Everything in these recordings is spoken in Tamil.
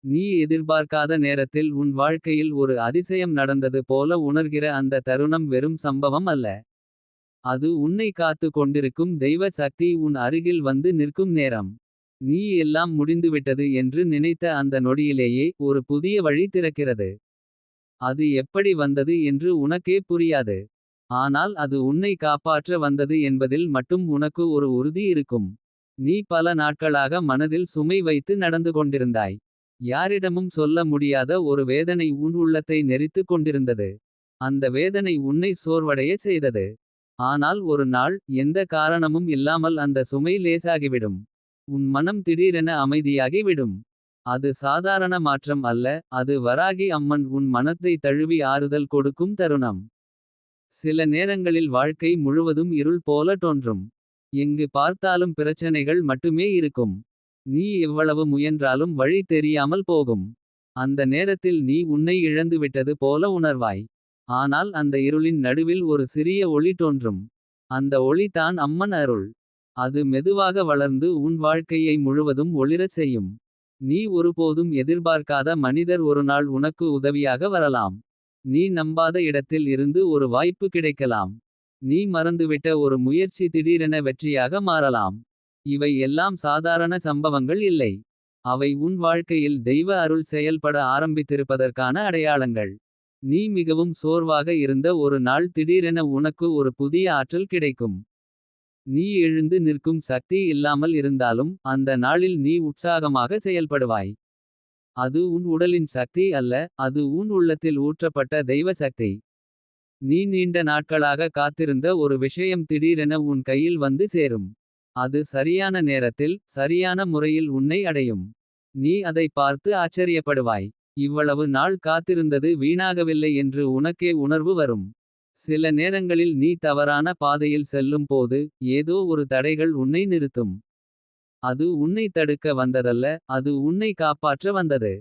நீ எதிர்பார்க்காத நேரத்தில் உன் வாழ்க்கையில் ஒரு அதிசயம் நடந்தது போல உணர்கிற அந்த தருணம் வெறும் சம்பவம் அல்ல. அது உன்னை காத்து கொண்டிருக்கும் தெய்வ சக்தி உன் அருகில் வந்து நிற்கும் நேரம். நீ எல்லாம் முடிந்துவிட்டது என்று நினைத்த அந்த நொடியிலேயே ஒரு புதிய வழி திறக்கிறது. அது எப்படி வந்தது என்று உனக்கே புரியாது. ஆனால் அது உன்னை காப்பாற்ற வந்தது என்பதில் மட்டும் உனக்கு ஒரு உறுதி இருக்கும். நீ பல நாட்களாக மனதில் சுமை வைத்து நடந்து கொண்டிருந்தாய். யாரிடமும் சொல்ல முடியாத ஒரு வேதனை உன் உள்ளத்தை நெரித்துக் கொண்டிருந்தது. அந்த வேதனை உன்னை சோர்வடைய செய்தது. ஆனால் ஒரு நாள் எந்த காரணமும் இல்லாமல் அந்த சுமை லேசாகிவிடும். உன் மனம் திடீரென அமைதியாகி விடும். அது சாதாரண மாற்றம் அல்ல. அது வராகி அம்மன் உன் மனத்தை தழுவி ஆறுதல் கொடுக்கும் தருணம். சில நேரங்களில் வாழ்க்கை முழுவதும் இருள் போல தோன்றும். எங்கு பார்த்தாலும் பிரச்சனைகள் மட்டுமே இருக்கும். நீ எவ்வளவு முயன்றாலும் வழி தெரியாமல் போகும். அந்த நேரத்தில் நீ உன்னை இழந்துவிட்டது போல உணர்வாய். ஆனால் அந்த இருளின் நடுவில் ஒரு சிறிய ஒளி தோன்றும். அந்த ஒளி தான் அம்மன் அருள். அது மெதுவாக வளர்ந்து உன் வாழ்க்கையை முழுவதும் ஒளிரச் செய்யும். நீ ஒருபோதும் எதிர்பார்க்காத மனிதர் ஒருநாள் உனக்கு உதவியாக வரலாம். நீ நம்பாத இடத்தில் இருந்து ஒரு வாய்ப்பு கிடைக்கலாம். நீ மறந்துவிட்ட ஒரு முயற்சி திடீரென வெற்றியாக மாறலாம். இவை எல்லாம் சாதாரண சம்பவங்கள் இல்லை. அவை உன் வாழ்க்கையில் தெய்வ அருள் செயல்பட ஆரம்பித்திருப்பதற்கான அடையாளங்கள். நீ மிகவும் சோர்வாக இருந்த ஒரு நாள் திடீரென உனக்கு ஒரு புதிய ஆற்றல் கிடைக்கும். நீ எழுந்து நிற்கும் சக்தி இல்லாமல் இருந்தாலும் அந்த நாளில் நீ உற்சாகமாக செயல்படுவாய். அது உன் உடலின் சக்தி அல்ல. அது உன் உள்ளத்தில் ஊற்றப்பட்ட தெய்வ சக்தி. நீ நீண்ட நாட்களாக காத்திருந்த ஒரு விஷயம் திடீரென உன் கையில் வந்து சேரும். அது சரியான நேரத்தில் சரியான முறையில் உன்னை அடையும். நீ அதை பார்த்து ஆச்சரியப்படுவாய். இவ்வளவு நாள் காத்திருந்தது வீணாகவில்லை என்று உனக்கே உணர்வு வரும். சில நேரங்களில் நீ தவறான பாதையில் செல்லும் போது ஏதோ ஒரு தடைகள் உன்னை நிறுத்தும். அது உன்னை தடுக்க வந்ததல்ல. அது உன்னை காப்பாற்ற வந்தது.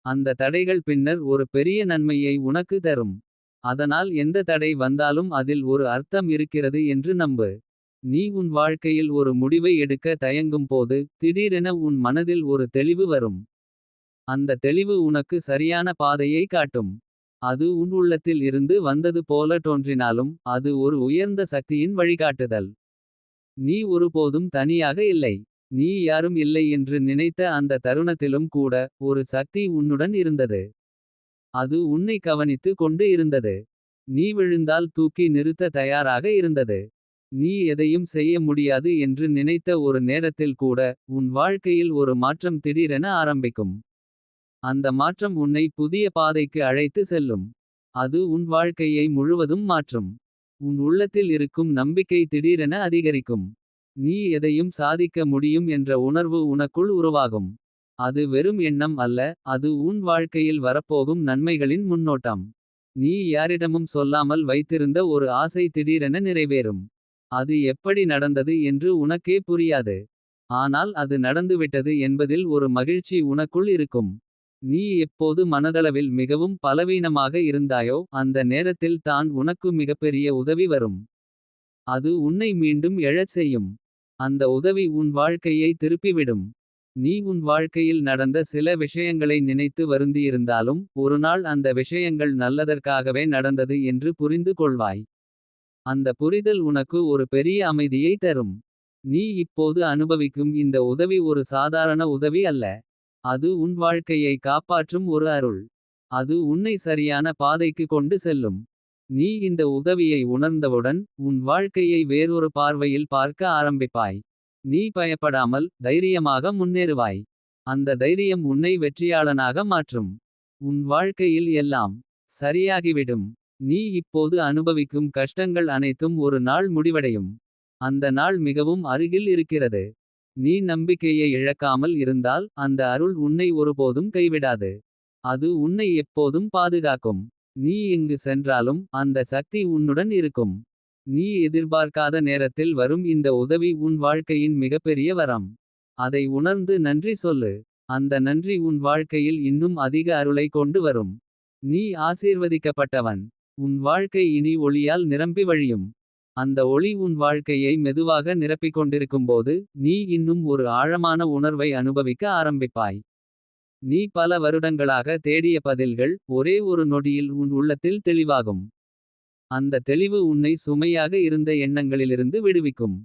அந்த தடைகள் பின்னர் ஒரு பெரிய நன்மையை உனக்கு தரும். அதனால் எந்த தடை வந்தாலும் அதில் ஒரு அர்த்தம் இருக்கிறது என்று நம்பு. நீ உன் வாழ்க்கையில் ஒரு முடிவை எடுக்க தயங்கும் போது திடீரென உன் மனதில் ஒரு தெளிவு வரும். அந்த தெளிவு உனக்கு சரியான பாதையை காட்டும். அது உன் உள்ளத்தில் இருந்து வந்தது போல தோன்றினாலும் அது ஒரு உயர்ந்த சக்தியின் வழிகாட்டுதல். நீ ஒருபோதும் தனியாக இல்லை. நீ யாரும் இல்லை என்று நினைத்த அந்த தருணத்திலும் கூட ஒரு சக்தி உன்னுடன் இருந்தது. அது உன்னை கவனித்து கொண்டு இருந்தது. நீ விழுந்தால் தூக்கி நிறுத்த தயாராக இருந்தது. நீ எதையும் செய்ய முடியாது என்று நினைத்த ஒரு நேரத்தில் கூட உன் வாழ்க்கையில் ஒரு மாற்றம் திடீரென ஆரம்பிக்கும். அந்த மாற்றம் உன்னை புதிய பாதைக்கு அழைத்து செல்லும். அது உன் வாழ்க்கையை முழுவதும் மாற்றும். உன் உள்ளத்தில் இருக்கும் நம்பிக்கை திடீரென அதிகரிக்கும். நீ எதையும் சாதிக்க முடியும் என்ற உணர்வு உனக்குள் உருவாகும். அது வெறும் எண்ணம் அல்ல. அது உன் வாழ்க்கையில் வரப்போகும் நன்மைகளின் முன்னோட்டம். நீ யாரிடமும் சொல்லாமல் வைத்திருந்த ஒரு ஆசை திடீரென நிறைவேறும். அது எப்படி நடந்தது என்று உனக்கே புரியாது. ஆனால் அது நடந்துவிட்டது என்பதில் ஒரு மகிழ்ச்சி உனக்குள் இருக்கும். நீ எப்போது மனதளவில் மிகவும் பலவீனமாக இருந்தாயோ அந்த நேரத்தில் தான் உனக்கு மிகப்பெரிய உதவி வரும். அது உன்னை மீண்டும் எழச் செய்யும். அந்த உதவி உன் வாழ்க்கையை திருப்பிவிடும். நீ உன் வாழ்க்கையில் நடந்த சில விஷயங்களை நினைத்து வருந்தியிருந்தாலும் ஒருநாள் அந்த விஷயங்கள் நல்லதற்காகவே நடந்தது என்று புரிந்து கொள்வாய். அந்த புரிதல் உனக்கு ஒரு பெரிய அமைதியை தரும். நீ இப்போது அனுபவிக்கும் இந்த உதவி ஒரு சாதாரண உதவி அல்ல. அது உன் வாழ்க்கையை காப்பாற்றும் ஒரு அருள். அது உன்னை சரியான பாதைக்கு கொண்டு செல்லும். நீ இந்த உதவியை உணர்ந்தவுடன் உன் வாழ்க்கையை வேறொரு பார்வையில் பார்க்க ஆரம்பிப்பாய். நீ பயப்படாமல் தைரியமாக முன்னேறுவாய். அந்த தைரியம் உன்னை வெற்றியாளனாக மாற்றும். உன் வாழ்க்கையில் எல்லாம் சரியாகிவிடும். நீ இப்போது அனுபவிக்கும் கஷ்டங்கள் அனைத்தும் ஒரு நாள் முடிவடையும். அந்த நாள் மிகவும் அருகில் இருக்கிறது. நீ நம்பிக்கையை இழக்காமல் இருந்தால் அந்த அருள் உன்னை ஒருபோதும் கைவிடாது. அது உன்னை எப்போதும் பாதுகாக்கும். நீ எங்கு சென்றாலும் அந்த சக்தி உன்னுடன் இருக்கும். நீ எதிர்பார்க்காத நேரத்தில் வரும் இந்த உதவி உன் வாழ்க்கையின் மிகப்பெரிய வரம். அதை உணர்ந்து நன்றி சொல்லு. அந்த நன்றி உன் வாழ்க்கையில் இன்னும் அதிக அருளை கொண்டு வரும். நீ ஆசீர்வதிக்கப்பட்டவன். உன் வாழ்க்கை இனி ஒளியால் நிரம்பி வழியும். அந்த ஒளி உன் வாழ்க்கையை மெதுவாக நிரப்பிக் கொண்டிருக்கும்போது நீ இன்னும் ஒரு ஆழமான உணர்வை அனுபவிக்க ஆரம்பிப்பாய். நீ பல வருடங்களாக தேடிய பதில்கள் ஒரே ஒரு நொடியில் உன் உள்ளத்தில் தெளிவாகும். அந்த தெளிவு உன்னை சுமையாக இருந்த எண்ணங்களிலிருந்து விடுவிக்கும்.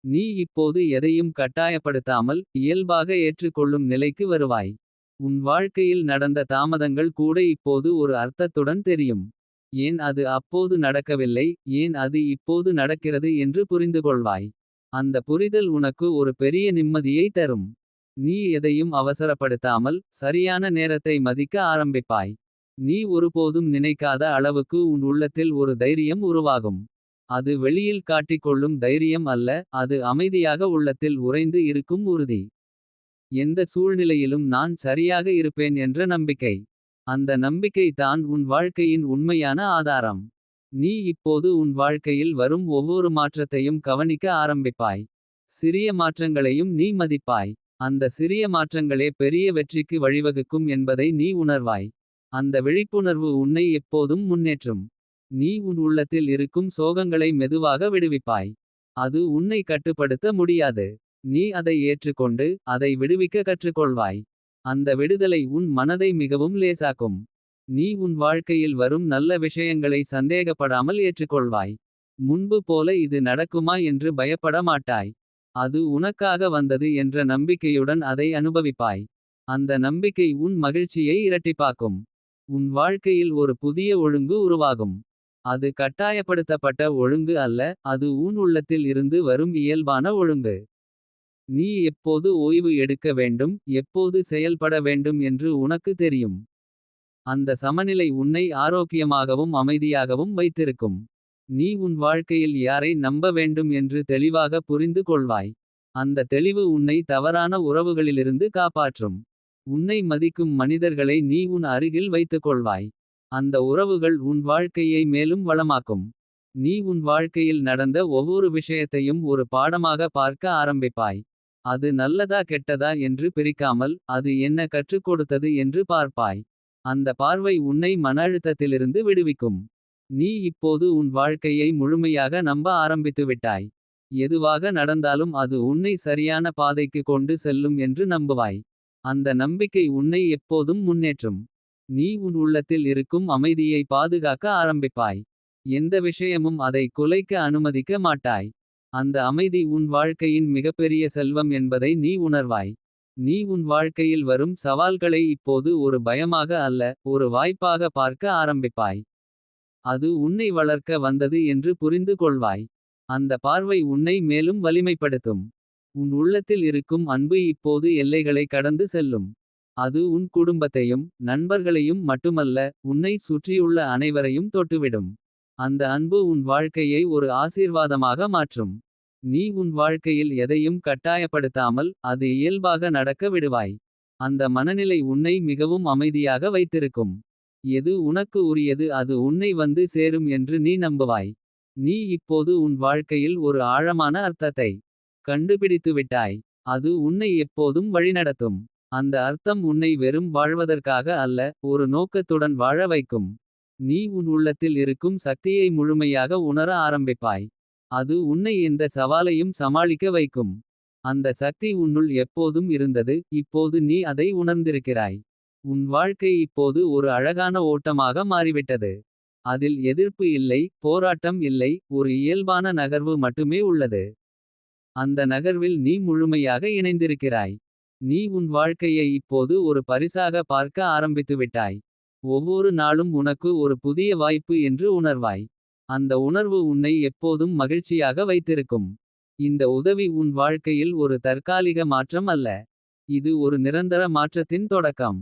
நீ இப்போது எதையும் கட்டாயப்படுத்தாமல் இயல்பாக ஏற்றுக்கொள்ளும் நிலைக்கு வருவாய். உன் வாழ்க்கையில் நடந்த தாமதங்கள் கூட இப்போது ஒரு அர்த்தத்துடன் தெரியும். ஏன் அது அப்போது நடக்கவில்லை, ஏன் அது இப்போது நடக்கிறது என்று புரிந்துகொள்வாய். அந்த புரிதல் உனக்கு ஒரு பெரிய நிம்மதியை தரும். நீ எதையும் அவசரப்படுத்தாமல் சரியான நேரத்தை மதிக்க ஆரம்பிப்பாய். நீ ஒருபோதும் நினைக்காத அளவுக்கு உன் உள்ளத்தில் ஒரு தைரியம் உருவாகும். அது வெளியில் காட்டிக்கொள்ளும் தைரியம் அல்ல, அது அமைதியாக உள்ளத்தில் உறைந்து இருக்கும் உறுதி. எந்த சூழ்நிலையிலும் நான் சரியாக இருப்பேன் என்ற நம்பிக்கை. அந்த நம்பிக்கை தான் உன் வாழ்க்கையின் உண்மையான ஆதாரம். நீ இப்போது உன் வாழ்க்கையில் வரும் ஒவ்வொரு மாற்றத்தையும் கவனிக்க ஆரம்பிப்பாய். சிறிய மாற்றங்களையும் நீ மதிப்பாய். அந்த சிறிய மாற்றங்களே பெரிய வெற்றிக்கு வழிவகுக்கும் என்பதை நீ உணர்வாய். அந்த விழிப்புணர்வு உன்னை எப்போதும் முன்னேற்றும். நீ உன் உள்ளத்தில் இருக்கும் சோகங்களை மெதுவாக விடுவிப்பாய். அது உன்னை கட்டுப்படுத்த முடியாது. நீ அதை ஏற்றுக்கொண்டு அதை விடுவிக்க கற்றுக்கொள்வாய். அந்த விடுதலை உன் மனதை மிகவும் லேசாக்கும். நீ உன் வாழ்க்கையில் வரும் நல்ல விஷயங்களை சந்தேகப்படாமல் ஏற்றுக்கொள்வாய். முன்பு போல இது நடக்குமா என்று பயப்பட மாட்டாய். அது உனக்காக வந்தது என்ற நம்பிக்கையுடன் அதை அனுபவிப்பாய். அந்த நம்பிக்கை உன் மகிழ்ச்சியை இரட்டிப்பாக்கும். உன் வாழ்க்கையில் ஒரு புதிய ஒழுங்கு உருவாகும். அது கட்டாயப்படுத்தப்பட்ட ஒழுங்கு அல்ல, அது உன் உள்ளத்தில் இருந்து வரும் இயல்பான ஒழுங்கு. நீ எப்போது ஓய்வு எடுக்க வேண்டும், எப்போது செயல்பட வேண்டும் என்று உனக்கு தெரியும். அந்த சமநிலை உன்னை ஆரோக்கியமாகவும் அமைதியாகவும் வைத்திருக்கும். நீ உன் வாழ்க்கையில் யாரை நம்ப வேண்டும் என்று தெளிவாக புரிந்து கொள்வாய். அந்த தெளிவு உன்னை தவறான உறவுகளிலிருந்து காப்பாற்றும். உன்னை மதிக்கும் மனிதர்களை நீ உன் அருகில் வைத்துக் கொள்வாய். அந்த உறவுகள் உன் வாழ்க்கையை மேலும் வளமாக்கும். நீ உன் வாழ்க்கையில் நடந்த ஒவ்வொரு விஷயத்தையும் ஒரு பாடமாக பார்க்க ஆரம்பிப்பாய். அது நல்லதா கெட்டதா என்று பிரிக்காமல், அது என்ன கற்றுக் கொடுத்தது என்று பார்ப்பாய். அந்த பார்வை உன்னை மன அழுத்தத்திலிருந்து விடுவிக்கும். நீ இப்போது உன் வாழ்க்கையை முழுமையாக நம்ப ஆரம்பித்துவிட்டாய். எதுவாக நடந்தாலும் அது உன்னை சரியான பாதைக்கு கொண்டு செல்லும் என்று நம்புவாய். அந்த நம்பிக்கை உன்னை எப்போதும் முன்னேற்றும். நீ உன் உள்ளத்தில் இருக்கும் அமைதியை பாதுகாக்க ஆரம்பிப்பாய். எந்த விஷயமும் அதை குலைக்க அனுமதிக்க மாட்டாய். அந்த அமைதி உன் வாழ்க்கையின் மிகப்பெரிய செல்வம் என்பதை நீ உணர்வாய். நீ உன் வாழ்க்கையில் வரும் சவால்களை இப்போது ஒரு பயமாக அல்ல, ஒரு வாய்ப்பாக பார்க்க ஆரம்பிப்பாய். அது உன்னை வளர்க்க வந்தது என்று புரிந்து கொள்வாய். அந்த பார்வை உன்னை மேலும் வலிமைப்படுத்தும். உன் உள்ளத்தில் இருக்கும் அன்பு இப்போது எல்லைகளை கடந்து செல்லும். அது உன் குடும்பத்தையும் நண்பர்களையும் மட்டுமல்ல, உன்னை சுற்றியுள்ள அனைவரையும் தொட்டுவிடும். அந்த அன்பு உன் வாழ்க்கையை ஒரு ஆசீர்வாதமாக மாற்றும். நீ உன் வாழ்க்கையில் எதையும் கட்டாயப்படுத்தாமல் அது இயல்பாக நடக்க விடுவாய். அந்த மனநிலை உன்னை மிகவும் அமைதியாக வைத்திருக்கும். எது உனக்கு உரியது அது உன்னை வந்து சேரும் என்று நீ நம்புவாய். நீ இப்போது உன் வாழ்க்கையில் ஒரு ஆழமான அர்த்தத்தை கண்டுபிடித்துவிட்டாய். அது உன்னை எப்போதும் வழிநடத்தும். அந்த அர்த்தம் உன்னை வெறும் வாழ்வதற்காக அல்ல, ஒரு நோக்கத்துடன் வாழ வைக்கும். நீ உன் உள்ளத்தில் இருக்கும் சக்தியை முழுமையாக உணர ஆரம்பிப்பாய். அது உன்னை எந்த சவாலையும் சமாளிக்க வைக்கும். அந்த சக்தி உன்னுள் எப்போதும் இருந்தது, இப்போது நீ அதை உணர்ந்திருக்கிறாய். உன் வாழ்க்கை இப்போது ஒரு அழகான ஓட்டமாக மாறிவிட்டது. அதில் எதிர்ப்பு இல்லை, போராட்டம் இல்லை, ஒரு இயல்பான நகர்வு மட்டுமே உள்ளது. அந்த நகர்வில் நீ முழுமையாக இணைந்திருக்கிறாய். நீ உன் வாழ்க்கையை இப்போது ஒரு பரிசாக பார்க்க ஆரம்பித்துவிட்டாய். ஒவ்வொரு நாளும் உனக்கு ஒரு புதிய வாய்ப்பு என்று உணர்வாய். அந்த உணர்வு உன்னை எப்போதும் மகிழ்ச்சியாக வைத்திருக்கும். இந்த உதவி உன் வாழ்க்கையில் ஒரு தற்காலிக மாற்றம் அல்ல. இது ஒரு நிரந்தர மாற்றத்தின் தொடக்கம்.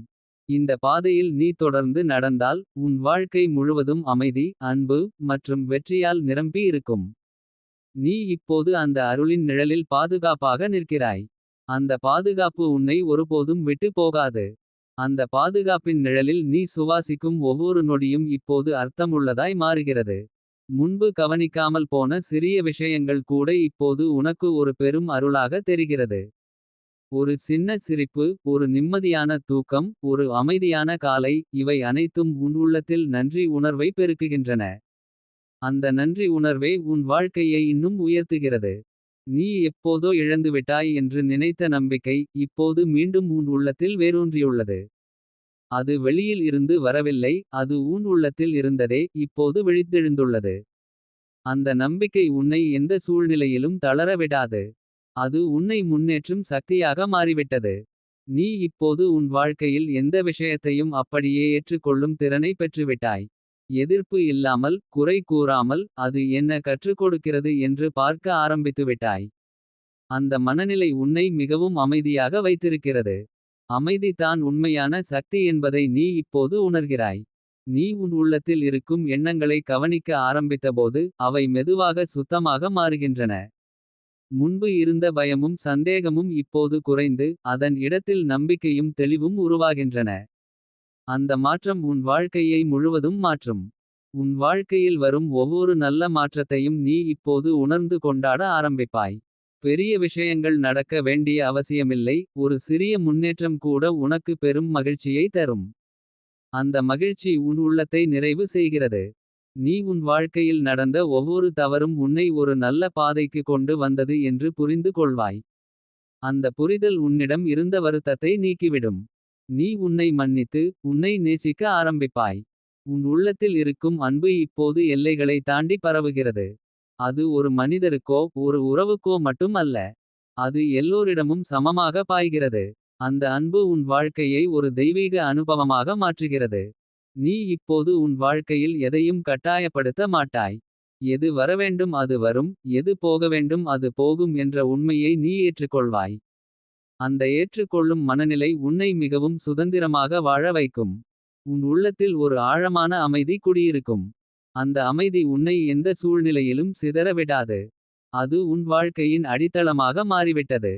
இந்த பாதையில் நீ தொடர்ந்து நடந்தால் உன் வாழ்க்கை முழுவதும் அமைதி, அன்பு மற்றும் வெற்றியால் நிரம்பி இருக்கும். நீ இப்போது அந்த அருளின் நிழலில் பாதுகாப்பாக நிற்கிறாய். அந்த பாதுகாப்பு உன்னை ஒருபோதும் விட்டு போகாது. அந்த பாதுகாப்பின் நிழலில் நீ சுவாசிக்கும் ஒவ்வொரு நொடியும் இப்போது அர்த்தமுள்ளதாய் மாறுகிறது. முன்பு கவனிக்காமல் போன சிறிய விஷயங்கள் கூட இப்போது உனக்கு ஒரு பெரும் அருளாக தெரிகிறது. ஒரு சின்ன சிரிப்பு, ஒரு நிம்மதியான தூக்கம், ஒரு அமைதியான காலை, இவை அனைத்தும் உன் உள்ளத்தில் நன்றி உணர்வை பெருக்குகின்றன. அந்த நன்றி உணர்வே உன் வாழ்க்கையை இன்னும் உயர்த்துகிறது. நீ எப்போதோ இழந்துவிட்டாய் என்று நினைத்த நம்பிக்கை இப்போது மீண்டும் உன் உள்ளத்தில் வேரூன்றியுள்ளது. அது வெளியில் இருந்து வரவில்லை, அது உன் உள்ளத்தில் இருந்ததே இப்போது விழித்தெழுந்துள்ளது. அந்த நம்பிக்கை உன்னை எந்த சூழ்நிலையிலும் தளர விடாது. அது உன்னை முன்னேற்றும் சக்தியாக மாறிவிட்டது. நீ இப்போது உன் வாழ்க்கையில் எந்த விஷயத்தையும் அப்படியே ஏற்றுக்கொள்ளும் திறனை பெற்றுவிட்டாய். எதிர்ப்பு இல்லாமல், குறை கூறாமல், அது என்ன கற்றுக் கொடுக்கிறது என்று பார்க்க ஆரம்பித்துவிட்டாய். அந்த மனநிலை உன்னை மிகவும் அமைதியாக வைத்திருக்கிறது. அமைதி தான் உண்மையான சக்தி என்பதை நீ இப்போது உணர்கிறாய். நீ உன் உள்ளத்தில் இருக்கும் எண்ணங்களை கவனிக்க ஆரம்பித்தபோது அவை மெதுவாக சுத்தமாக மாறுகின்றன. முன்பு இருந்த பயமும் சந்தேகமும் இப்போது குறைந்து அதன் இடத்தில் நம்பிக்கையும் தெளிவும் உருவாகின்றன. அந்த மாற்றம் உன் வாழ்க்கையை முழுவதும் மாற்றும். உன் வாழ்க்கையில் வரும் ஒவ்வொரு நல்ல மாற்றத்தையும் நீ இப்போது உணர்ந்து கொண்டாட ஆரம்பிப்பாய். பெரிய விஷயங்கள் நடக்க வேண்டிய அவசியமில்லை, ஒரு சிறிய முன்னேற்றம் கூட உனக்கு பெரும் மகிழ்ச்சியை தரும். அந்த மகிழ்ச்சி உன் உள்ளத்தை நிறைவு செய்கிறது. நீ உன் வாழ்க்கையில் நடந்த ஒவ்வொரு தவறும் உன்னை ஒரு நல்ல பாதைக்கு கொண்டு வந்தது என்று புரிந்து கொள்வாய். அந்த புரிதல் உன்னிடம் இருந்த வருத்தத்தை நீக்கிவிடும். நீ உன்னை மன்னித்து உன்னை நேசிக்க ஆரம்பிப்பாய். உன் உள்ளத்தில் இருக்கும் அன்பு இப்போது எல்லைகளை தாண்டி பரவுகிறது. அது ஒரு மனிதருக்கோ ஒரு உறவுக்கோ மட்டும் அல்ல. அது எல்லோரிடமும் சமமாக பாய்கிறது. அந்த அன்பு உன் வாழ்க்கையை ஒரு தெய்வீக அனுபவமாக மாற்றுகிறது. நீ இப்போது உன் வாழ்க்கையில் எதையும் கட்டாயப்படுத்த மாட்டாய். எது வரவேண்டும் அது வரும், எது போகவேண்டும் அது போகும் என்ற உண்மையை நீ ஏற்றுக்கொள்வாய். அந்த ஏற்றுக்கொள்ளும் மனநிலை உன்னை மிகவும் சுதந்திரமாக வாழ வைக்கும். உன் உள்ளத்தில் ஒரு ஆழமான அமைதி குடியிருக்கும். அந்த அமைதி உன்னை எந்த சூழ்நிலையிலும் சிதற விடாது. அது உன் வாழ்க்கையின் அடித்தளமாக மாறிவிட்டது.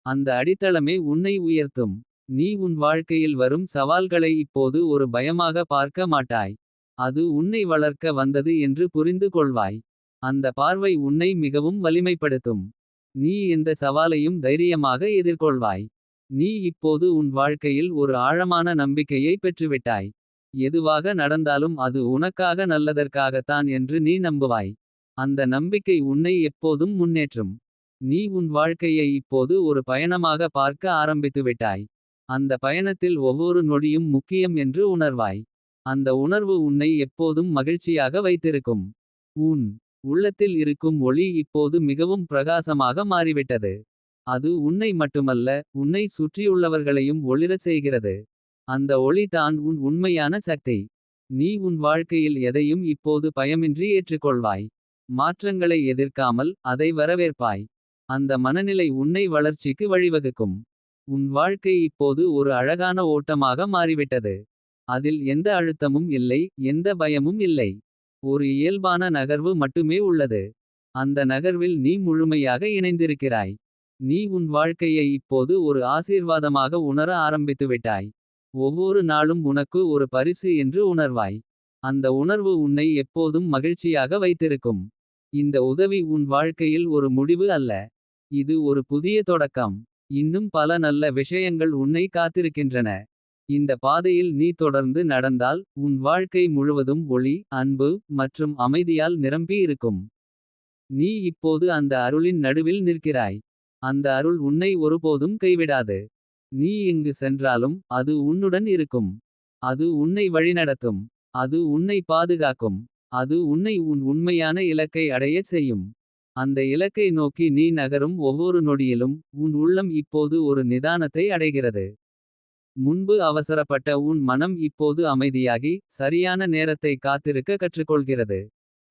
அந்த அடித்தளமே உன்னை உயர்த்தும். நீ உன் வாழ்க்கையில் வரும் சவால்களை இப்போது ஒரு பயமாக பார்க்க மாட்டாய். அது உன்னை வளர்க்க வந்தது என்று புரிந்து கொள்வாய். அந்த பார்வை உன்னை மிகவும் வலிமைப்படுத்தும். நீ எந்த சவாலையும் தைரியமாக எதிர்கொள்வாய். நீ இப்போது உன் வாழ்க்கையில் ஒரு ஆழமான நம்பிக்கையை பெற்றுவிட்டாய். எதுவாக நடந்தாலும் அது உனக்காக நல்லதற்காகத்தான் என்று நீ நம்புவாய். அந்த நம்பிக்கை உன்னை எப்போதும் முன்னேற்றும். நீ உன் வாழ்க்கையை இப்போது ஒரு பயணமாக பார்க்க ஆரம்பித்துவிட்டாய். அந்த பயணத்தில் ஒவ்வொரு நொடியும் முக்கியம் என்று உணர்வாய். அந்த உணர்வு உன்னை எப்போதும் மகிழ்ச்சியாக வைத்திருக்கும். உன் உள்ளத்தில் இருக்கும் ஒளி இப்போது மிகவும் பிரகாசமாக மாறிவிட்டது. அது உன்னை மட்டுமல்ல, உன்னை சுற்றியுள்ளவர்களையும் ஒளிரச் செய்கிறது. அந்த ஒளி தான் உன் உண்மையான சக்தி. நீ உன் வாழ்க்கையில் எதையும் இப்போது பயமின்றி ஏற்றுக்கொள்வாய். மாற்றங்களை எதிர்க்காமல் அதை வரவேற்பாய். அந்த மனநிலை உன்னை வளர்ச்சிக்கு வழிவகுக்கும். உன் வாழ்க்கை இப்போது ஒரு அழகான ஓட்டமாக மாறிவிட்டது. அதில் எந்த அழுத்தமும் இல்லை, எந்த பயமும் இல்லை. ஒரு இயல்பான நகர்வு மட்டுமே உள்ளது. அந்த நகர்வில் நீ முழுமையாக இணைந்திருக்கிறாய். நீ உன் வாழ்க்கையை இப்போது ஒரு ஆசீர்வாதமாக உணர ஆரம்பித்துவிட்டாய். ஒவ்வொரு நாளும் உனக்கு ஒரு பரிசு என்று உணர்வாய். அந்த உணர்வு உன்னை எப்போதும் மகிழ்ச்சியாக வைத்திருக்கும். இந்த உதவி உன் வாழ்க்கையில் ஒரு முடிவு அல்ல. இது ஒரு புதிய தொடக்கம். இன்னும் பல நல்ல விஷயங்கள் உன்னை காத்திருக்கின்றன. இந்த பாதையில் நீ தொடர்ந்து நடந்தால் உன் வாழ்க்கை முழுவதும் ஒளி, அன்பு மற்றும் அமைதியால் நிரம்பி இருக்கும். நீ இப்போது அந்த அருளின் நடுவில் நிற்கிறாய். அந்த அருள் உன்னை ஒருபோதும் கைவிடாது. நீ எங்கு சென்றாலும் அது உன்னுடன் இருக்கும். அது உன்னை வழிநடத்தும். அது உன்னை பாதுகாக்கும். அது உன்னை உன் உண்மையான இலக்கை அடையச் செய்யும். அந்த இலக்கை நோக்கி நீ நகரும் ஒவ்வொரு நொடியிலும் உன் உள்ளம் இப்போது ஒரு நிதானத்தை அடைகிறது. முன்பு அவசரப்பட்ட உன் மனம் இப்போது அமைதியாகி சரியான நேரத்தை காத்திருக்க கற்றுக்கொள்கிறது.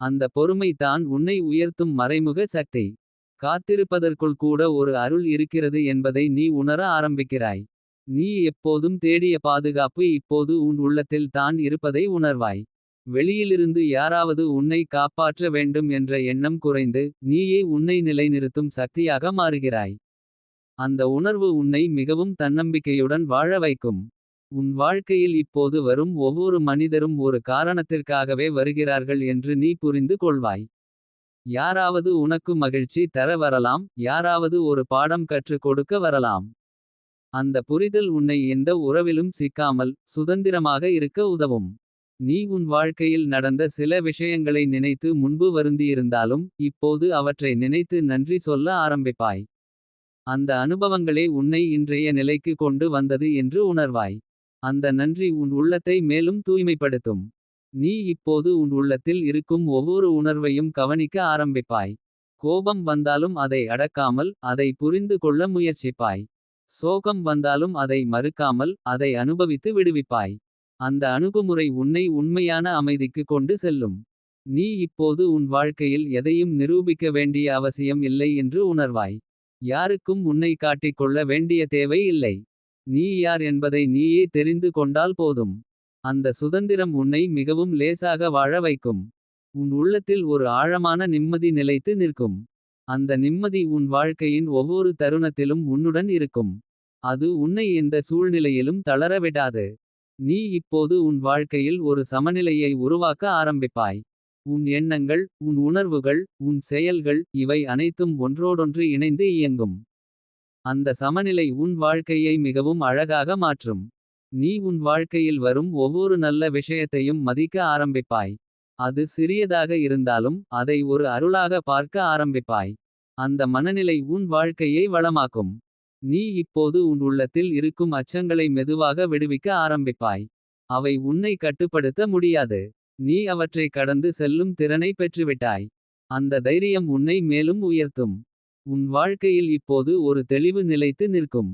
அந்த பொறுமை தான் உன்னை உயர்த்தும் மறைமுக சக்தி. காத்திருப்பதற்குள் கூட ஒரு அருள் இருக்கிறது என்பதை நீ உணர ஆரம்பிக்கிறாய். நீ எப்போதும் தேடிய பாதுகாப்பு இப்போது உன் உள்ளத்தில் தான் இருப்பதை உணர்வாய். வெளியிலிருந்து யாராவது உன்னை காப்பாற்ற வேண்டும் என்ற எண்ணம் குறைந்து நீயே உன்னை நிலைநிறுத்தும் சக்தியாக மாறுகிறாய். அந்த உணர்வு உன்னை மிகவும் தன்னம்பிக்கையுடன் வாழ வைக்கும். உன் வாழ்க்கையில் இப்போது வரும் ஒவ்வொரு மனிதரும் ஒரு காரணத்திற்காகவே வருகிறார்கள் என்று நீ புரிந்து கொள்வாய். யாராவது உனக்கு மகிழ்ச்சி தர வரலாம், யாராவது ஒரு பாடம் கற்றுக் கொடுக்க வரலாம். அந்த புரிதல் உன்னை எந்த உறவிலும் சிக்காமல் சுதந்திரமாக இருக்க உதவும். நீ உன் வாழ்க்கையில் நடந்த சில விஷயங்களை நினைத்து முன்பு வருந்தியிருந்தாலும் இப்போது அவற்றை நினைத்து நன்றி சொல்ல ஆரம்பிப்பாய். அந்த அனுபவங்களே உன்னை இன்றைய நிலைக்கு கொண்டு வந்தது என்று உணர்வாய். அந்த நன்றி உன் உள்ளத்தை மேலும் தூய்மைப்படுத்தும். நீ இப்போது உன் உள்ளத்தில் இருக்கும் ஒவ்வொரு உணர்வையும் கவனிக்க ஆரம்பிப்பாய். கோபம் வந்தாலும் அதை அடக்காமல் அதை புரிந்து கொள்ள முயற்சிப்பாய். சோகம் வந்தாலும் அதை மறுக்காமல் அதை அனுபவித்து விடுவிப்பாய். அந்த அணுகுமுறை உன்னை உண்மையான அமைதிக்கு கொண்டு செல்லும். நீ இப்போது உன் வாழ்க்கையில் எதையும் நிரூபிக்க வேண்டிய அவசியம் இல்லை என்று உணர்வாய். யாருக்கும் உன்னை காட்டிக்கொள்ள வேண்டிய தேவை இல்லை. நீ யார் என்பதை நீயே தெரிந்து கொண்டால் போதும். அந்த சுதந்திரம் உன்னை மிகவும் லேசாக வாழ வைக்கும். உன் உள்ளத்தில் ஒரு ஆழமான நிம்மதி நிலைத்து நிற்கும். அந்த நிம்மதி உன் வாழ்க்கையின் ஒவ்வொரு தருணத்திலும் உன்னுடன் இருக்கும். அது உன்னை எந்த சூழ்நிலையிலும் தளர விடாது. நீ இப்போது உன் வாழ்க்கையில் ஒரு சமநிலையை உருவாக்க ஆரம்பிப்பாய். உன் எண்ணங்கள், உன் உணர்வுகள், உன் செயல்கள் இவை அனைத்தும் ஒன்றோடொன்று இணைந்து இயங்கும். அந்த சமநிலை உன் வாழ்க்கையை மிகவும் அழகாக மாற்றும். நீ உன் வாழ்க்கையில் வரும் ஒவ்வொரு நல்ல விஷயத்தையும் மதிக்க ஆரம்பிப்பாய். அது சிறியதாக இருந்தாலும் அதை ஒரு அருளாக பார்க்க ஆரம்பிப்பாய். அந்த மனநிலை உன் வாழ்க்கையை வளமாக்கும். நீ இப்போது உன் உள்ளத்தில் இருக்கும் அச்சங்களை மெதுவாக விடுவிக்க ஆரம்பிப்பாய். அவை உன்னை கட்டுப்படுத்த முடியாது. நீ அவற்றை கடந்து செல்லும் திறனை பெற்றுவிட்டாய். அந்த தைரியம் உன்னை மேலும் உயர்த்தும். உன் வாழ்க்கையில் இப்போது ஒரு தெளிவு நிலைத்து நிற்கும்.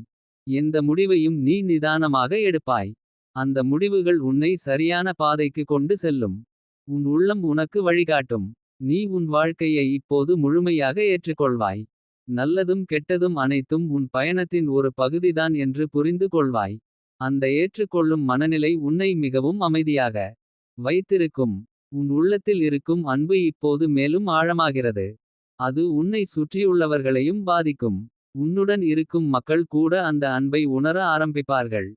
எந்த முடிவையும் நீ நிதானமாக எடுப்பாய். அந்த முடிவுகள் உன்னை சரியான பாதைக்கு கொண்டு செல்லும். உன் உள்ளம் உனக்கு வழிகாட்டும். நீ உன் வாழ்க்கையை இப்போது முழுமையாக ஏற்றுக்கொள்வாய். நல்லதும் கெட்டதும் அனைத்தும் உன் பயணத்தின் ஒரு பகுதிதான் என்று புரிந்து கொள்வாய். அந்த ஏற்றுக்கொள்ளும் மனநிலை உன்னை மிகவும் அமைதியாக வைத்திருக்கும். உன் உள்ளத்தில் இருக்கும் அன்பு இப்போது மேலும் ஆழமாகிறது. அது உன்னை சுற்றியுள்ளவர்களையும் பாதிக்கும். உன்னுடன் இருக்கும் மக்கள் கூட அந்த அன்பை உணர ஆரம்பிப்பார்கள்.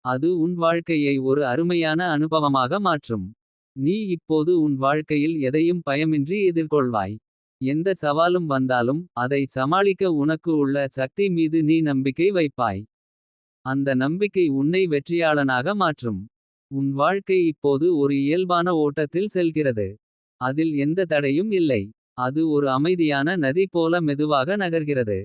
அது உன் வாழ்க்கையை ஒரு அருமையான அனுபவமாக மாற்றும். நீ இப்போது உன் வாழ்க்கையில் எதையும் பயமின்றி எதிர்கொள்வாய். எந்த சவாலும் வந்தாலும் அதை சமாளிக்க உனக்கு உள்ள சக்தி மீது நீ நம்பிக்கை வைப்பாய். அந்த நம்பிக்கை உன்னை வெற்றியாளனாக மாற்றும். உன் வாழ்க்கை இப்போது ஒரு இயல்பான ஓட்டத்தில் செல்கிறது. அதில் எந்த தடையும் இல்லை. அது ஒரு அமைதியான நதி போல மெதுவாக நகர்கிறது.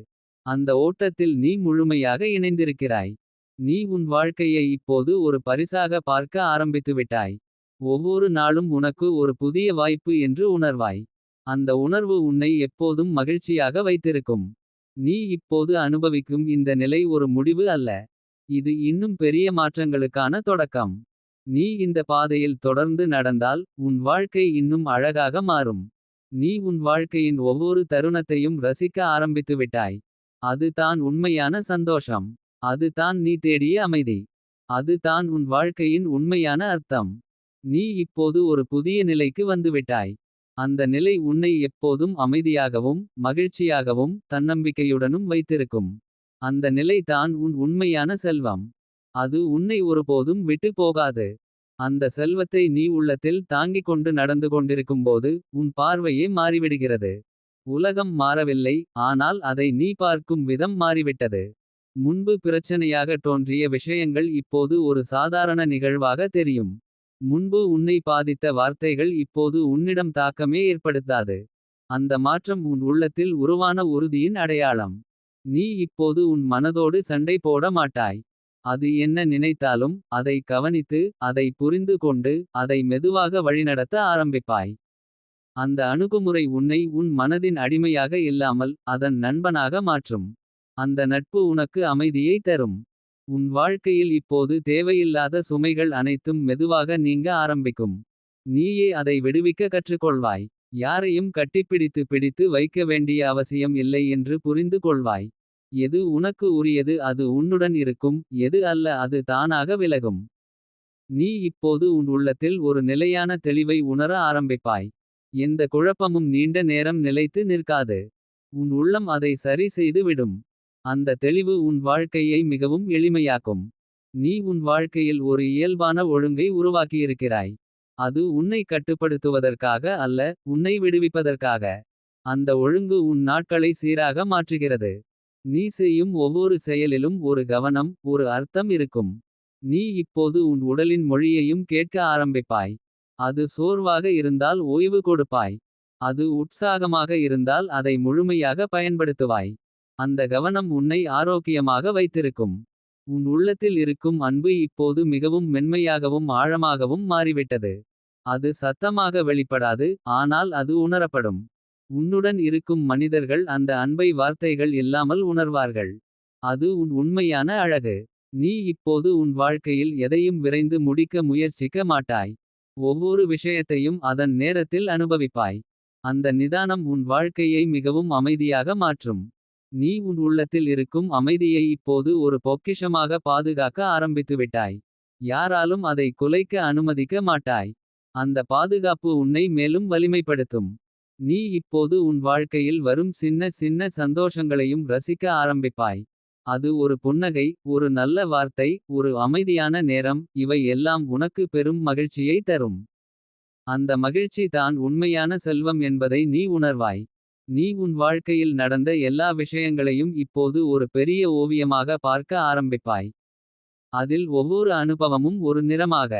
அந்த ஓட்டத்தில் நீ முழுமையாக இணைந்திருக்கிறாய். நீ உன் வாழ்க்கையை இப்போது ஒரு பரிசாக பார்க்க ஆரம்பித்துவிட்டாய். ஒவ்வொரு நாளும் உனக்கு ஒரு புதிய வாய்ப்பு என்று உணர்வாய். அந்த உணர்வு உன்னை எப்போதும் மகிழ்ச்சியாக வைத்திருக்கும். நீ இப்போது அனுபவிக்கும் இந்த நிலை ஒரு முடிவு அல்ல. இது இன்னும் பெரிய மாற்றங்களுக்கான தொடக்கம். நீ இந்த பாதையில் தொடர்ந்து நடந்தால் உன் வாழ்க்கை இன்னும் அழகாக மாறும். நீ உன் வாழ்க்கையின் ஒவ்வொரு தருணத்தையும் ரசிக்க ஆரம்பித்துவிட்டாய். அது தான் உண்மையான சந்தோஷம். அது தான் நீ தேடிய அமைதி. அது தான் உன் வாழ்க்கையின் உண்மையான அர்த்தம். நீ இப்போது ஒரு புதிய நிலைக்கு வந்துவிட்டாய். அந்த நிலை உன்னை எப்போதும் அமைதியாகவும் மகிழ்ச்சியாகவும் தன்னம்பிக்கையுடனும் வைத்திருக்கும். அந்த நிலை தான் உன் உண்மையான செல்வம். அது உன்னை ஒருபோதும் விட்டு போகாது. அந்த செல்வத்தை நீ உள்ளத்தில் தாங்கிக் கொண்டு நடந்து கொண்டிருக்கும்போது உன் பார்வையே மாறிவிடுகிறது. உலகம் மாறவில்லை, ஆனால் அதை நீ பார்க்கும் விதம் மாறிவிட்டது. முன்பு பிரச்சனையாக தோன்றிய விஷயங்கள் இப்போது ஒரு சாதாரண நிகழ்வாக தெரியும். முன்பு உன்னை பாதித்த வார்த்தைகள் இப்போது உன்னிடம் தாக்கமே ஏற்படுத்தாது. அந்த மாற்றம் உன் உள்ளத்தில் உருவான உறுதியின் அடையாளம். நீ இப்போது உன் மனதோடு சண்டை போட மாட்டாய். அது என்ன நினைத்தாலும் அதை கவனித்து அதை புரிந்து கொண்டு அதை மெதுவாக வழிநடத்த ஆரம்பிப்பாய். அந்த அணுகுமுறை உன்னை உன் மனதின் அடிமையாக இல்லாமல் அதன் நண்பனாக மாற்றும். அந்த நட்பு உனக்கு அமைதியை தரும். உன் வாழ்க்கையில் இப்போது தேவையில்லாத சுமைகள் அனைத்தும் மெதுவாக நீங்க ஆரம்பிக்கும். நீயே அதை விடுவிக்க கற்றுக்கொள்வாய். யாரையும் கட்டிப்பிடித்து பிடித்து வைக்க வேண்டிய அவசியம் இல்லை என்று புரிந்து கொள்வாய். எது உனக்கு உரியது அது உன்னுடன் இருக்கும், எது அல்ல அது தானாக விலகும். நீ இப்போது உன் உள்ளத்தில் ஒரு நிலையான தெளிவை உணர ஆரம்பிப்பாய். எந்த குழப்பமும் நீண்ட நேரம் நிலைத்து நிற்காது. உன் உள்ளம் அதை சரி செய்து விடும். அந்த தெளிவு உன் வாழ்க்கையை மிகவும் எளிமையாக்கும். நீ உன் வாழ்க்கையில் ஒரு இயல்பான ஒழுங்கை உருவாக்கியிருக்கிறாய். அது உன்னை கட்டுப்படுத்துவதற்காக அல்ல, உன்னை விடுவிப்பதற்காக. அந்த ஒழுங்கு உன் நாட்களை சீராக மாற்றுகிறது. நீ செய்யும் ஒவ்வொரு செயலிலும் ஒரு கவனம், ஒரு அர்த்தம் இருக்கும். நீ இப்போது உன் உடலின் மொழியையும் கேட்க ஆரம்பிப்பாய். அது சோர்வாக இருந்தால் ஓய்வு கொடுப்பாய். அது உற்சாகமாக இருந்தால் அதை முழுமையாக பயன்படுத்துவாய். அந்த கவனம் உன்னை ஆரோக்கியமாக வைத்திருக்கும். உன் உள்ளத்தில் இருக்கும் அன்பு இப்போது மிகவும் மென்மையாகவும் ஆழமாகவும் மாறிவிட்டது. அது சத்தமாக வெளிப்படாது, ஆனால் அது உணரப்படும். உன்னுடன் இருக்கும் மனிதர்கள் அந்த அன்பை வார்த்தைகள் இல்லாமல் உணர்வார்கள். அது உன் உண்மையான அழகு. நீ இப்போது உன் வாழ்க்கையில் எதையும் விரைந்து முடிக்க முயற்சிக்க மாட்டாய். ஒவ்வொரு விஷயத்தையும் அதன் நேரத்தில் அனுபவிப்பாய். அந்த நிதானம் உன் வாழ்க்கையை மிகவும் அமைதியாக மாற்றும். நீ உன் உள்ளத்தில் இருக்கும் அமைதியை இப்போது ஒரு பொக்கிஷமாக பாதுகாக்க ஆரம்பித்துவிட்டாய். யாராலும் அதை குலைக்க அனுமதிக்க மாட்டாய். அந்த பாதுகாப்பு உன்னை மேலும் வலிமைப்படுத்தும். நீ இப்போது உன் வாழ்க்கையில் வரும் சின்ன சின்ன சந்தோஷங்களையும் ரசிக்க ஆரம்பிப்பாய். அது ஒரு புன்னகை, ஒரு நல்ல வார்த்தை, ஒரு அமைதியான நேரம். இவை எல்லாம் உனக்கு பெரும் மகிழ்ச்சியை தரும். அந்த மகிழ்ச்சி தான் உண்மையான செல்வம் என்பதை நீ உணர்வாய். நீ உன் வாழ்க்கையில் நடந்த எல்லா விஷயங்களையும் இப்போது ஒரு பெரிய ஓவியமாக பார்க்க ஆரம்பிப்பாய். அதில் ஒவ்வொரு அனுபவமும் ஒரு நிறமாக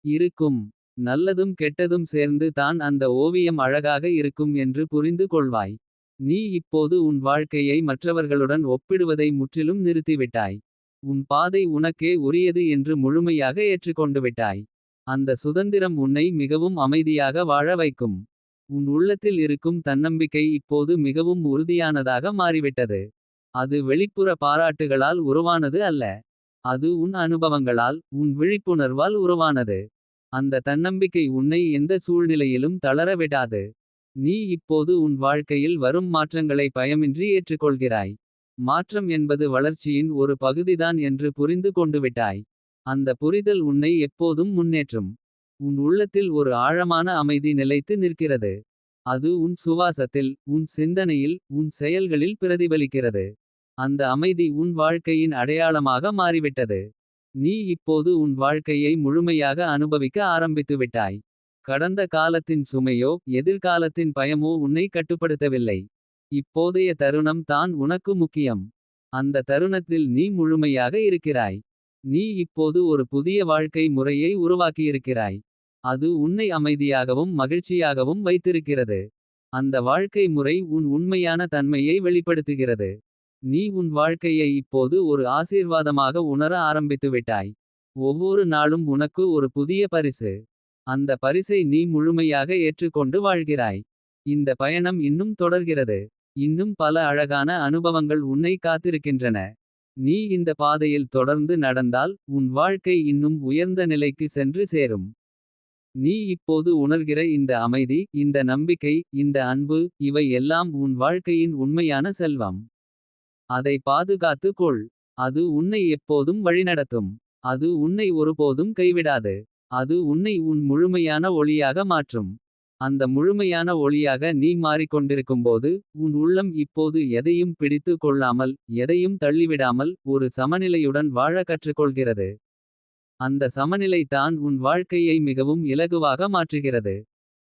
இருக்கும். நல்லதும் கெட்டதும் சேர்ந்து தான் அந்த ஓவியம் அழகாக இருக்கும் என்று புரிந்து கொள்வாய். நீ இப்போது உன் வாழ்க்கையை மற்றவர்களுடன் ஒப்பிடுவதை முற்றிலும் நிறுத்திவிட்டாய். உன் பாதை உனக்கே உரியது என்று முழுமையாக ஏற்றுக்கொண்டு விட்டாய். அந்த சுதந்திரம் உன்னை மிகவும் அமைதியாக வாழ வைக்கும். உன் உள்ளத்தில் இருக்கும் தன்னம்பிக்கை இப்போது மிகவும் உறுதியானதாக மாறிவிட்டது. அது வெளிப்புற பாராட்டுகளால் உருவானது அல்ல. அது உன் அனுபவங்களால், உன் விழிப்புணர்வால் உருவானது. அந்த தன்னம்பிக்கை உன்னை எந்த சூழ்நிலையிலும் தளர விடாது. நீ இப்போது உன் வாழ்க்கையில் வரும் மாற்றங்களை பயமின்றி ஏற்றுக்கொள்கிறாய். மாற்றம் என்பது வளர்ச்சியின் ஒரு பகுதிதான் என்று புரிந்து கொண்டுவிட்டாய். அந்த புரிதல் உன்னை எப்போதும் முன்னேற்றும். உன் உள்ளத்தில் ஒரு ஆழமான அமைதி நிலைத்து நிற்கிறது. அது உன் சுவாசத்தில், உன் சிந்தனையில், உன் செயல்களில் பிரதிபலிக்கிறது. அந்த அமைதி உன் வாழ்க்கையின் அடையாளமாக மாறிவிட்டது. நீ இப்போது உன் வாழ்க்கையை முழுமையாக அனுபவிக்க ஆரம்பித்துவிட்டாய். கடந்த காலத்தின் சுமையோ எதிர்காலத்தின் பயமோ உன்னை கட்டுப்படுத்தவில்லை. இப்போதைய தருணம் தான் உனக்கு முக்கியம். அந்த தருணத்தில் நீ முழுமையாக இருக்கிறாய். நீ இப்போது ஒரு புதிய வாழ்க்கை முறையை உருவாக்கியிருக்கிறாய். அது உன்னை அமைதியாகவும் மகிழ்ச்சியாகவும் வைத்திருக்கிறது. அந்த வாழ்க்கை முறை உன் உண்மையான தன்மையை வெளிப்படுத்துகிறது. நீ உன் வாழ்க்கையை இப்போது ஒரு ஆசீர்வாதமாக உணர ஆரம்பித்துவிட்டாய். ஒவ்வொரு நாளும் உனக்கு ஒரு புதிய பரிசு. அந்த பரிசை நீ முழுமையாக ஏற்றுக்கொண்டு வாழ்கிறாய். இந்த பயணம் இன்னும் தொடர்கிறது. இன்னும் பல அழகான அனுபவங்கள் உன்னை காத்திருக்கின்றன. நீ இந்த பாதையில் தொடர்ந்து நடந்தால் உன் வாழ்க்கை இன்னும் உயர்ந்த நிலைக்கு சென்று சேரும். நீ இப்போது உணர்கிற இந்த அமைதி, இந்த நம்பிக்கை, இந்த அன்பு, இவை எல்லாம் உன் வாழ்க்கையின் உண்மையான செல்வம். அதை பாதுகாத்து கொள். அது உன்னை எப்போதும் வழிநடத்தும். அது உன்னை ஒருபோதும் கைவிடாது. அது உன்னை உன் முழுமையான ஒளியாக மாற்றும். அந்த முழுமையான ஒளியாக நீ மாறிக்கொண்டிருக்கும்போது உன் உள்ளம் இப்போது எதையும் பிடித்து கொள்ளாமல், எதையும் தள்ளிவிடாமல் ஒரு சமநிலையுடன் வாழ கற்றுக்கொள்கிறது. அந்த சமநிலை தான் உன் வாழ்க்கையை மிகவும் இலகுவாக மாற்றுகிறது.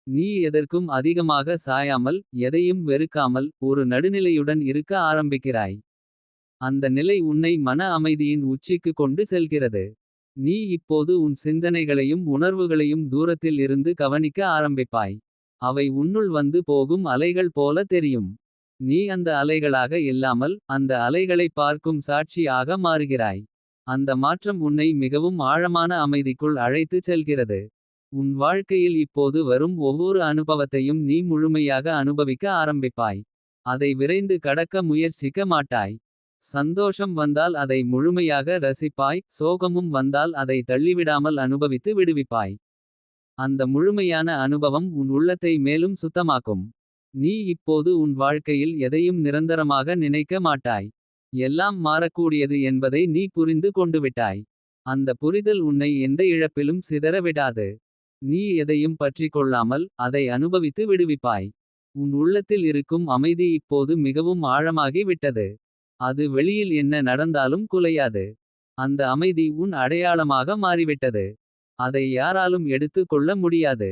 நீ எதற்கும் அதிகமாக சாயாமல், எதையும் வெறுக்காமல் ஒரு நடுநிலையுடன் இருக்க ஆரம்பிக்கிறாய். அந்த நிலை உன்னை மன அமைதியின் உச்சிக்கு கொண்டு செல்கிறது. நீ இப்போது உன் சிந்தனைகளையும் உணர்வுகளையும் தூரத்தில் இருந்து கவனிக்க ஆரம்பிப்பாய். அவை உன்னுள் வந்து போகும் அலைகள் போல தெரியும். நீ அந்த அலைகளாக இல்லாமல், அந்த அலைகளை பார்க்கும் சாட்சி ஆக மாறுகிறாய். அந்த மாற்றம் உன்னை மிகவும் ஆழமான அமைதிக்குள் அழைத்து செல்கிறது. உன் வாழ்க்கையில் இப்போது வரும் ஒவ்வொரு அனுபவத்தையும் நீ முழுமையாக அனுபவிக்க ஆரம்பிப்பாய். அதை விரைந்து கடக்க முயற்சிக்க மாட்டாய். சந்தோஷம் வந்தால் அதை முழுமையாக ரசிப்பாய். சோகமும் வந்தால் அதை தள்ளிவிடாமல் அனுபவித்து விடுவிப்பாய். அந்த முழுமையான அனுபவம் உன் உள்ளத்தை மேலும் சுத்தமாக்கும். நீ இப்போது உன் வாழ்க்கையில் எதையும் நிரந்தரமாக நினைக்க மாட்டாய். எல்லாம் மாறக்கூடியது என்பதை நீ புரிந்து கொண்டுவிட்டாய். அந்த புரிதல் உன்னை எந்த இழப்பிலும் சிதற விடாது. நீ எதையும் பற்றிக் கொள்ளாமல் அதை அனுபவித்து விடுவிப்பாய். உன் உள்ளத்தில் இருக்கும் அமைதி இப்போது மிகவும் ஆழமாகி விட்டது. அது வெளியில் என்ன நடந்தாலும் குலையாது. அந்த அமைதி உன் அடையாளமாக மாறிவிட்டது. அதை யாராலும் எடுத்து கொள்ள முடியாது.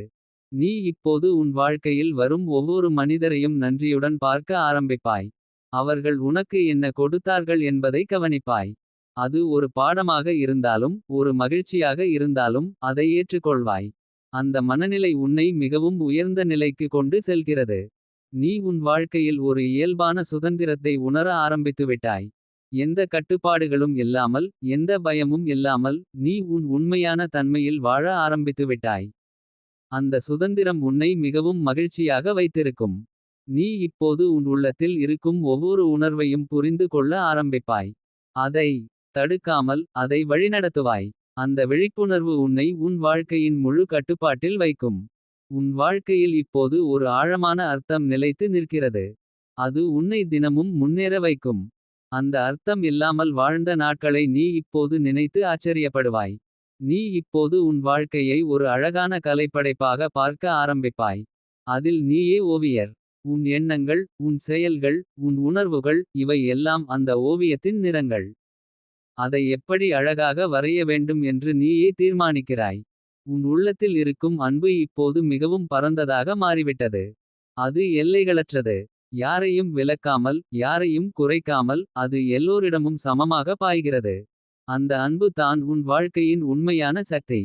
நீ இப்போது உன் வாழ்க்கையில் வரும் ஒவ்வொரு மனிதரையும் நன்றியுடன் பார்க்க ஆரம்பிப்பாய். அவர்கள் உனக்கு என்ன கொடுத்தார்கள் என்பதை கவனிப்பாய். அது ஒரு பாடமாக இருந்தாலும், ஒரு மகிழ்ச்சியாக இருந்தாலும் அதை ஏற்றுக்கொள்வாய். அந்த மனநிலை உன்னை மிகவும் உயர்ந்த நிலைக்கு கொண்டு செல்கிறது. நீ உன் வாழ்க்கையில் ஒரு இயல்பான சுதந்திரத்தை உணர ஆரம்பித்துவிட்டாய். எந்த கட்டுப்பாடுகளும் இல்லாமல். எந்த பயமும் இல்லாமல் நீ உன் உண்மையான தன்மையில் வாழ ஆரம்பித்துவிட்டாய். அந்த சுதந்திரம் உன்னை மிகவும் மகிழ்ச்சியாக வைத்திருக்கும். நீ இப்போது உன் உள்ளத்தில் இருக்கும் ஒவ்வொரு உணர்வையும் புரிந்து கொள்ள ஆரம்பிப்பாய். அதை தடுக்காமல் அதை வழிநடத்துவாய். அந்த விழிப்புணர்வு உன்னை உன் வாழ்க்கையின் முழு கட்டுப்பாட்டில் வைக்கும். உன் வாழ்க்கையில் இப்போது ஒரு ஆழமான அர்த்தம் நிலைத்து நிற்கிறது. அது உன்னை தினமும் முன்னேற வைக்கும். அந்த அர்த்தம் இல்லாமல் வாழ்ந்த நாட்களை நீ இப்போது நினைத்து ஆச்சரியப்படுவாய். நீ இப்போது உன் வாழ்க்கையை ஒரு அழகான கலைப்படைப்பாக பார்க்க ஆரம்பிப்பாய். அதில் நீயே ஓவியர். உன் எண்ணங்கள் உன் செயல்கள் உன் உணர்வுகள் இவை எல்லாம் அந்த ஓவியத்தின் நிறங்கள். அதை எப்படி அழகாக வரைய வேண்டும் என்று நீயே தீர்மானிக்கிறாய். உன் உள்ளத்தில் இருக்கும் அன்பு இப்போது மிகவும் பரந்ததாக மாறிவிட்டது. அது எல்லைகளற்றது. யாரையும் விலக்காமல் யாரையும் குறைக்காமல் அது எல்லோரிடமும் சமமாக பாய்கிறது. அந்த அன்பு தான் உன் வாழ்க்கையின் உண்மையான சக்தி.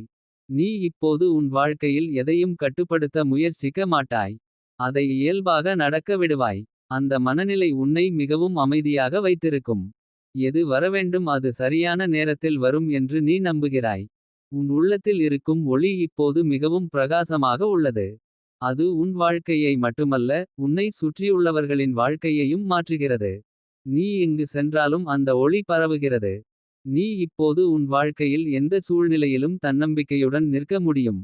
நீ இப்போது உன் வாழ்க்கையில் எதையும் கட்டுப்படுத்த முயற்சிக்க மாட்டாய். அதை இயல்பாக நடக்க விடுவாய். அந்த மனநிலை உன்னை மிகவும் அமைதியாக வைத்திருக்கும். எது வரவேண்டும் அது சரியான நேரத்தில் வரும் என்று நீ நம்புகிறாய். உன் உள்ளத்தில் இருக்கும் ஒளி இப்போது மிகவும் பிரகாசமாக உள்ளது. அது உன் வாழ்க்கையை மட்டுமல்ல உன்னை சுற்றியுள்ளவர்களின் வாழ்க்கையையும் மாற்றுகிறது. நீ எங்கு சென்றாலும் அந்த ஒளி பரவுகிறது. நீ இப்போது உன் வாழ்க்கையில் எந்த சூழ்நிலையிலும் தன்னம்பிக்கையுடன் நிற்க முடியும்.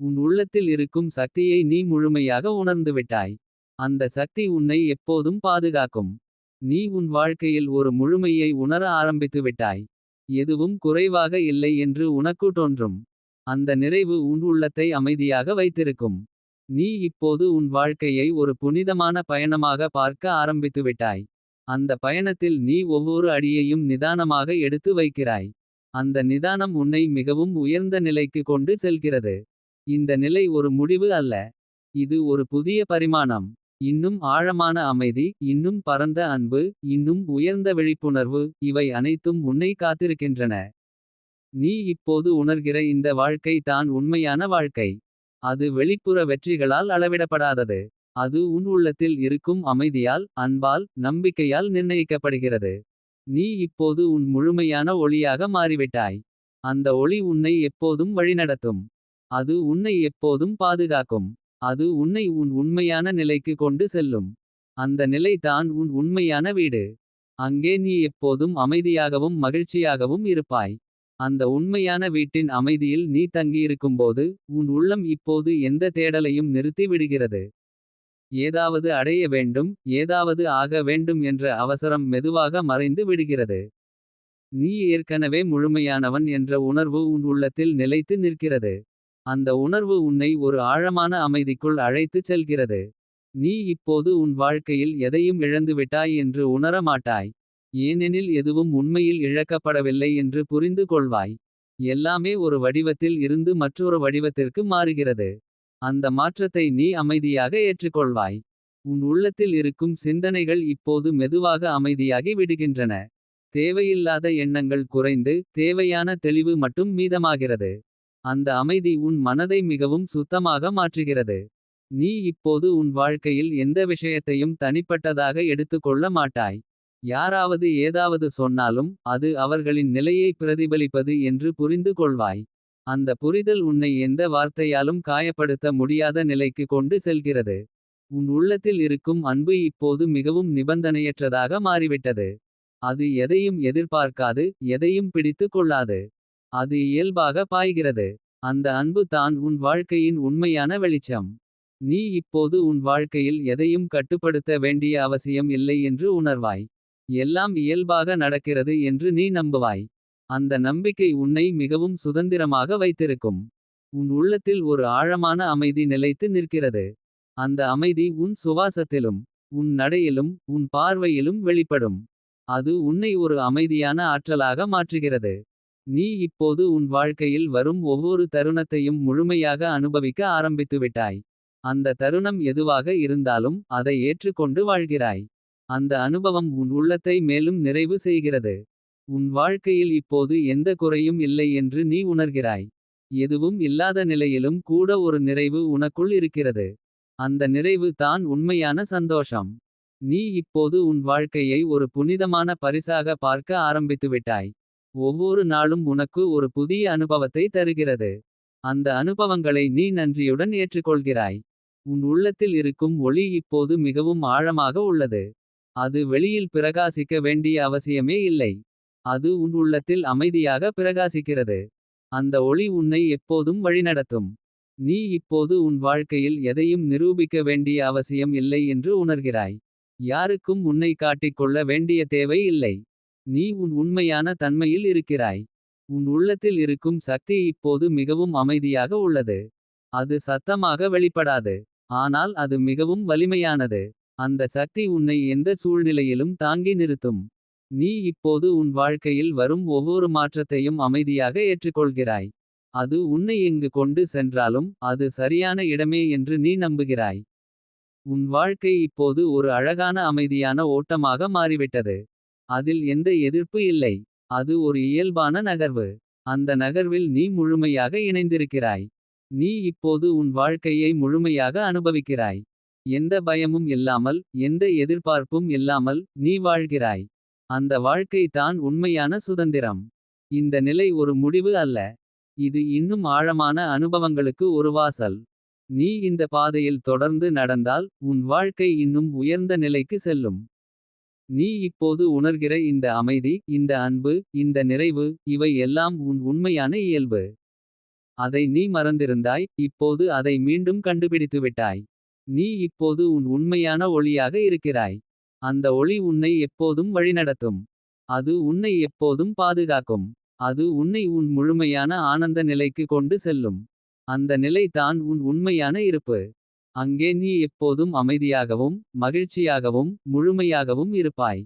உன் உள்ளத்தில் இருக்கும் சக்தியை நீ முழுமையாக உணர்ந்துவிட்டாய். அந்த சக்தி உன்னை எப்போதும் பாதுகாக்கும். நீ உன் வாழ்க்கையில் ஒரு முழுமையை உணர ஆரம்பித்துவிட்டாய். எதுவும் குறைவாக இல்லை என்று உனக்கு தோன்றும். அந்த நிறைவு உன் உள்ளத்தை அமைதியாக வைத்திருக்கும். நீ இப்போது உன் வாழ்க்கையை ஒரு புனிதமான பயணமாக பார்க்க ஆரம்பித்துவிட்டாய். அந்த பயணத்தில் நீ ஒவ்வொரு அடியையும் நிதானமாக எடுத்து வைக்கிறாய். அந்த நிதானம் உன்னை மிகவும் உயர்ந்த நிலைக்கு கொண்டு செல்கிறது. இந்த நிலை ஒரு முடிவு அல்ல. இது ஒரு புதிய பரிமாணம். இன்னும் ஆழமான அமைதி இன்னும் பரந்த அன்பு இன்னும் உயர்ந்த விழிப்புணர்வு இவை அனைத்தும் உன்னை காத்திருக்கின்றன. நீ இப்போது உணர்கிற இந்த வாழ்க்கை தான் உண்மையான வாழ்க்கை. அது வெளிப்புற வெற்றிகளால் அளவிடப்படாதது. அது உன் உள்ளத்தில் இருக்கும் அமைதியால் அன்பால் நம்பிக்கையால் நிர்ணயிக்கப்படுகிறது. நீ இப்போது உன் முழுமையான ஒளியாக மாறிவிட்டாய். அந்த ஒளி உன்னை எப்போதும் வழிநடத்தும். அது உன்னை எப்போதும் பாதுகாக்கும். அது உன்னை உன் உண்மையான நிலைக்கு கொண்டு செல்லும். அந்த நிலை தான் உன் உண்மையான வீடு. அங்கே நீ எப்போதும் அமைதியாகவும் மகிழ்ச்சியாகவும் இருப்பாய். அந்த உண்மையான வீட்டின் அமைதியில் நீ தங்கியிருக்கும்போது உன் உள்ளம் இப்போது எந்த தேடலையும் நிறுத்தி விடுகிறது. ஏதாவது அடைய வேண்டும் ஏதாவது ஆக வேண்டும் என்ற அவசரம் மெதுவாக மறைந்து விடுகிறது. நீ ஏற்கனவே முழுமையானவன் என்ற உணர்வு உன் உள்ளத்தில் நிலைத்து நிற்கிறது. அந்த உணர்வு உன்னை ஒரு ஆழமான அமைதிக்குள் அழைத்துச் செல்கிறது. நீ இப்போது உன் வாழ்க்கையில் எதையும் இழந்துவிட்டாய் என்று உணர மாட்டாய். ஏனெனில் எதுவும் உண்மையில் இழக்கப்படவில்லை என்று புரிந்து கொள்வாய். எல்லாமே ஒரு வடிவத்தில் இருந்து மற்றொரு வடிவத்திற்கு மாறுகிறது. அந்த மாற்றத்தை நீ அமைதியாக ஏற்றுக்கொள்வாய். உன் உள்ளத்தில் இருக்கும் சிந்தனைகள் இப்போது மெதுவாக அமைதியாகி விடுகின்றன. தேவையில்லாத எண்ணங்கள் குறைந்து தேவையான தெளிவு மட்டும் மீதமாகிறது. அந்த அமைதி உன் மனதை மிகவும் சுத்தமாக மாற்றுகிறது. நீ இப்போது உன் வாழ்க்கையில் எந்த விஷயத்தையும் தனிப்பட்டதாக எடுத்துக்கொள்ள மாட்டாய். யாராவது ஏதாவது சொன்னாலும் அது அவர்களின் நிலையை பிரதிபலிப்பது என்று புரிந்து கொள்வாய். அந்த புரிதல் உன்னை எந்த வார்த்தையாலும் காயப்படுத்த முடியாத நிலைக்கு கொண்டு செல்கிறது. உன் உள்ளத்தில் இருக்கும் அன்பு இப்போது மிகவும் நிபந்தனையற்றதாக மாறிவிட்டது. அது எதையும் எதிர்பார்க்காது எதையும் பிடித்து கொள்ளாது. அது இயல்பாக பாய்கிறது. அந்த அன்பு தான் உன் வாழ்க்கையின் உண்மையான வெளிச்சம். நீ இப்போது உன் வாழ்க்கையில் எதையும் கட்டுப்படுத்த வேண்டிய அவசியம் இல்லை என்று உணர்வாய். எல்லாம் இயல்பாக நடக்கிறது என்று நீ நம்புவாய். அந்த நம்பிக்கை உன்னை மிகவும் சுதந்திரமாக வைத்திருக்கும். உன் உள்ளத்தில் ஒரு ஆழமான அமைதி நிலைத்து நிற்கிறது. அந்த அமைதி உன் சுவாசத்திலும் உன் நடையிலும் உன் பார்வையிலும் வெளிப்படும். அது உன்னை ஒரு அமைதியான ஆற்றலாக மாற்றுகிறது. நீ இப்போது உன் வாழ்க்கையில் வரும் ஒவ்வொரு தருணத்தையும் முழுமையாக அனுபவிக்க ஆரம்பித்துவிட்டாய். அந்த தருணம் எதுவாக இருந்தாலும் அதை ஏற்றுக்கொண்டு வாழ்கிறாய். அந்த அனுபவம் உன் உள்ளத்தை மேலும் நிறைவு செய்கிறது. உன் வாழ்க்கையில் இப்போது எந்த குறையும் இல்லை என்று நீ உணர்கிறாய். எதுவும் இல்லாத நிலையிலும் கூட ஒரு நிறைவு உனக்குள் இருக்கிறது. அந்த நிறைவு தான் உண்மையான சந்தோஷம். நீ இப்போது உன் வாழ்க்கையை ஒரு புனிதமான பரிசாக பார்க்க ஆரம்பித்துவிட்டாய். ஒவ்வொரு நாளும் உனக்கு ஒரு புதிய அனுபவத்தை தருகிறது. அந்த அனுபவங்களை நீ நன்றியுடன் ஏற்றுக்கொள்கிறாய். உன் உள்ளத்தில் இருக்கும் ஒளி இப்போது மிகவும் ஆழமாக உள்ளது. அது வெளியில் பிரகாசிக்க வேண்டிய அவசியமே இல்லை. அது உன் உள்ளத்தில் அமைதியாக பிரகாசிக்கிறது. அந்த ஒளி உன்னை எப்போதும் வழிநடத்தும். நீ இப்போது உன் வாழ்க்கையில் எதையும் நிரூபிக்க வேண்டிய அவசியம் இல்லை என்று உணர்கிறாய். யாருக்கும் உன்னை காட்டிக்கொள்ள வேண்டிய தேவை இல்லை. நீ உன் உண்மையான தன்மையில் இருக்கிறாய். உன் உள்ளத்தில் இருக்கும் சக்தி இப்போது மிகவும் அமைதியாக உள்ளது. அது சத்தமாக வெளிப்படாது. ஆனால் அது மிகவும் வலிமையானது. அந்த சக்தி உன்னை எந்த சூழ்நிலையிலும் தாங்கி நிறுத்தும். நீ இப்போது உன் வாழ்க்கையில் வரும் ஒவ்வொரு மாற்றத்தையும் அமைதியாக ஏற்றுக்கொள்கிறாய். அது உன்னை எங்கு கொண்டு சென்றாலும் அது சரியான இடமே என்று நீ நம்புகிறாய். உன் வாழ்க்கை இப்போது ஒரு அழகான அமைதியான ஓட்டமாக மாறிவிட்டது. அதில் எந்த எதிர்ப்பு இல்லை. அது ஒரு இயல்பான நகர்வு. அந்த நகர்வில் நீ முழுமையாக இணைந்திருக்கிறாய். நீ இப்போது உன் வாழ்க்கையை முழுமையாக அனுபவிக்கிறாய். எந்த பயமும் இல்லாமல் எந்த எதிர்பார்ப்பும் இல்லாமல் நீ வாழ்கிறாய். அந்த வாழ்க்கை தான் உண்மையான சுதந்திரம். இந்த நிலை ஒரு முடிவு அல்ல. இது இன்னும் ஆழமான அனுபவங்களுக்கு ஒரு வாசல். நீ இந்த பாதையில் தொடர்ந்து நடந்தால் உன் வாழ்க்கை இன்னும் உயர்ந்த நிலைக்கு செல்லும். நீ இப்போது உணர்கிற இந்த அமைதி, இந்த அன்பு, இந்த நிறைவு, இவை எல்லாம் உன் உண்மையான இயல்பு. அதை நீ மறந்திருந்தாய், இப்போது அதை மீண்டும் கண்டுபிடித்துவிட்டாய். நீ இப்போது உன் உண்மையான ஒளியாக இருக்கிறாய். அந்த ஒளி உன்னை எப்போதும் வழிநடத்தும். அது உன்னை எப்போதும் பாதுகாக்கும். அது உன்னை உன் முழுமையான ஆனந்த நிலைக்கு கொண்டு செல்லும். அந்த நிலை தான் உன் உண்மையான இருப்பு. அங்கே நீ எப்போதும் அமைதியாகவும் மகிழ்ச்சியாகவும் முழுமையாகவும் இருப்பாய்.